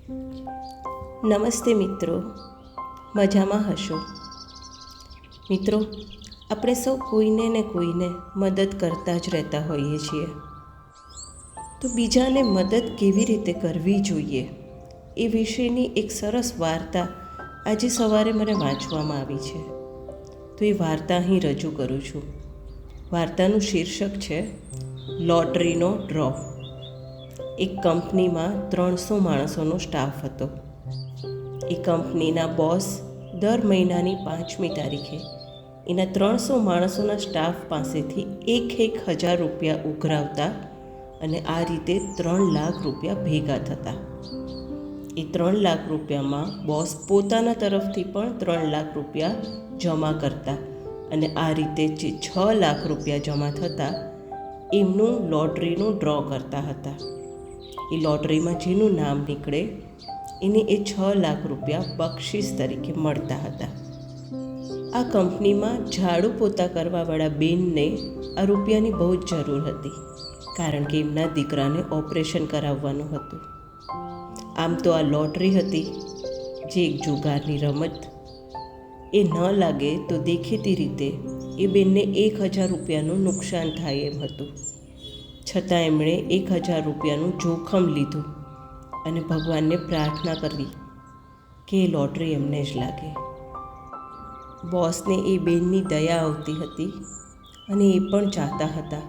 નમસ્તે મિત્રો, મજામાં હશો? મિત્રો, આપણે સૌ કોઈને ને કોઈને મદદ કરતા જ રહેતા હોઈએ છીએ. તો બીજાને મદદ કેવી રીતે કરવી જોઈએ એ વિશેની એક સરસ વાર્તા આજે સવારે મને વાંચવામાં આવી છે. તો એ વાર્તા અહીં રજૂ કરું છું. વાર્તાનું શીર્ષક છે લોટરીનો ડ્રો. એક કંપનીમાં 300 માણસોનો સ્ટાફ હતો. એ કંપનીના બોસ દર મહિનાની 5મી તારીખે એના 300 માણસોના સ્ટાફ પાસેથી 1,000 રૂપિયા ઉઘરાવતા અને આ રીતે 3 લાખ રૂપિયા ભેગા થતા. એ 3 લાખ રૂપિયામાં બોસ પોતાના તરફથી પણ 3 લાખ રૂપિયા જમા કરતા અને આ રીતે જે 6 લાખ રૂપિયા જમા થતા એમનું લોટરીનું ડ્રો કરતા હતા. એ લોટરીમાં જેનું નામ નીકળે એને એ 6 લાખ રૂપિયા બક્ષિસ તરીકે મળતા હતા. આ કંપનીમાં ઝાડુ પોતા કરવાવાળા બેનને આ રૂપિયાની બહુ જ જરૂર હતી, કારણ કે એમના દીકરાને ઓપરેશન કરાવવાનું હતું. આમ તો આ લોટરી હતી જે એક જુગારની રમત. એ ન લાગે તો દેખીતી રીતે એ બેનને 1,000 રૂપિયાનું નુકસાન થાય એમ હતું. છતાં એમણે 1,000 રૂપિયાનું જોખમ લીધું અને ભગવાનને પ્રાર્થના કરી કે એ લોટરી એમને જ લાગે. બોસને એ બેનની દયા આવતી હતી અને એ પણ ચાહતા હતા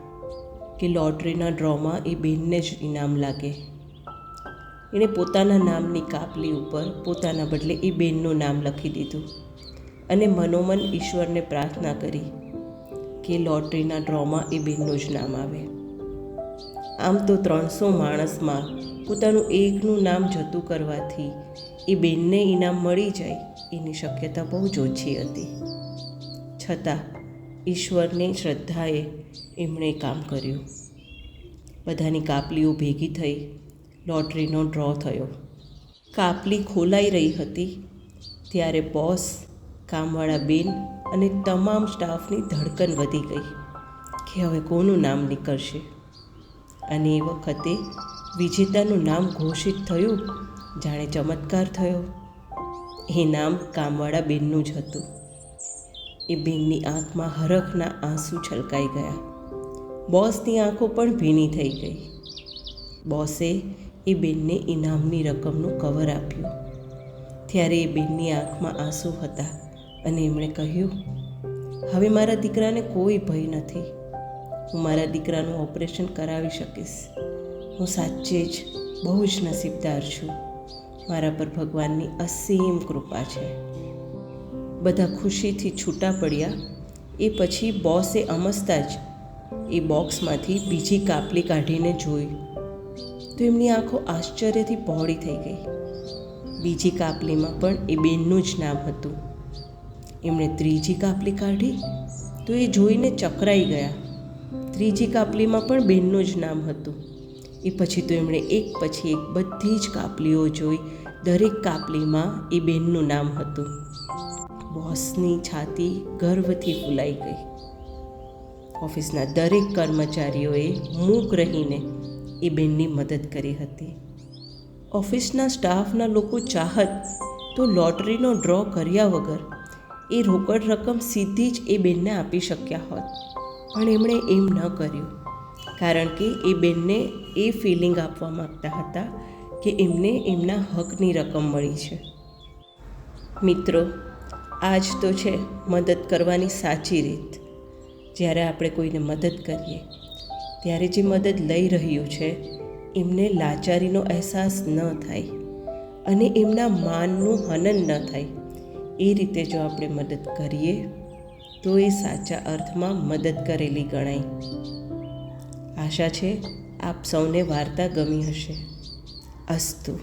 કે લોટરીના ડ્રોમાં એ બેનને જ ઇનામ લાગે. એણે પોતાના નામની કાપલી ઉપર પોતાના બદલે એ બેનનું નામ લખી દીધું અને મનોમન ઈશ્વરને પ્રાર્થના કરી કે લોટરીના ડ્રોમાં એ બેનનું જ નામ આવે. આમ તો 300 માણસમાં પોતાનું એકનું નામ જતું કરવાથી એ બેનને ઇનામ મળી જાય એની શક્યતા બહુ જ ઓછી હતી. છતાં ઈશ્વરની શ્રદ્ધાએ એમણે કામ કર્યું. બધાની કાપલીઓ ભેગી થઈ લોટરીનો ડ્રો થયો. કાપલી ખોલાઈ રહી હતી ત્યારે બોસ, કામવાળા બેન અને તમામ સ્ટાફની ધડકન વધી ગઈ કે હવે કોનું નામ નીકળશે. અને એ વખતે વિજેતાનું નામ ઘોષિત થયું. જાણે ચમત્કાર થયો. એ નામ કામવાળા બેનનું જ હતું. એ બેનની આંખમાં હરખના આંસુ છલકાઈ ગયા. બોસની આંખો પણ ભીની થઈ ગઈ. બોસે એ બેનને ઇનામની રકમનું કવર આપ્યું. ત્યારે એ બેનની આંખમાં આંસુ હતા અને એમણે કહ્યું, હવે મારા દીકરાને કોઈ ભય નથી. હું મારા દીકરાનું ઓપરેશન કરાવી શકીશ. હું સાચે જ બહુ જ નસીબદાર છું. મારા પર ભગવાનની અસીમ કૃપા છે. બધા ખુશીથી છૂટા પડ્યા. એ પછી બોસે અમસ્તા જ એ બોક્સમાંથી બીજી કાપલી કાઢીને જોઈ તો એમની આંખો આશ્ચર્યથી પહોળી થઈ ગઈ. બીજી કાપલીમાં પણ એ બેનનું જ નામ હતું. એમણે ત્રીજી કાપલી કાઢી તો એ જોઈને ચકરાઈ ગયા. ત્રીજી કાપલીમાં પણ બેનનું જ નામ હતું. એ પછી તો એમણે એક પછી એક બધી જ કાપલીઓ જોઈ. દરેક કાપલીમાં એ બેનનું નામ હતું. બોસની છાતી ગર્વથી ફૂલાઈ ગઈ. ઓફિસના દરેક કર્મચારીઓએ મૂક રહીને એ બેનની મદદ કરી હતી. ઓફિસના સ્ટાફના લોકો ચાહત તો લોટરીનો ડ્રો કર્યા વગર એ રોકડ રકમ સીધી જ એ બેનને આપી શક્યા હોત, પણ એમણે એમ ન કર્યું, કારણ કે એ બેનને એ ફિલિંગ આપવા માગતા હતા કે એમને એમના હકની રકમ મળી છે. મિત્રો, આ જ તો છે મદદ કરવાની સાચી રીત. જ્યારે આપણે કોઈને મદદ કરીએ ત્યારે જે મદદ લઈ રહ્યું છે એમને લાચારીનો અહેસાસ ન થાય અને એમના માનનું હનન ન થાય. એ રીતે જો આપણે મદદ કરીએ તો એ સાચા અર્થમાં મદદ કરેલી ગણાય. આશા છે આપ સૌને વાર્તા ગમી હશે. અસ્તુ.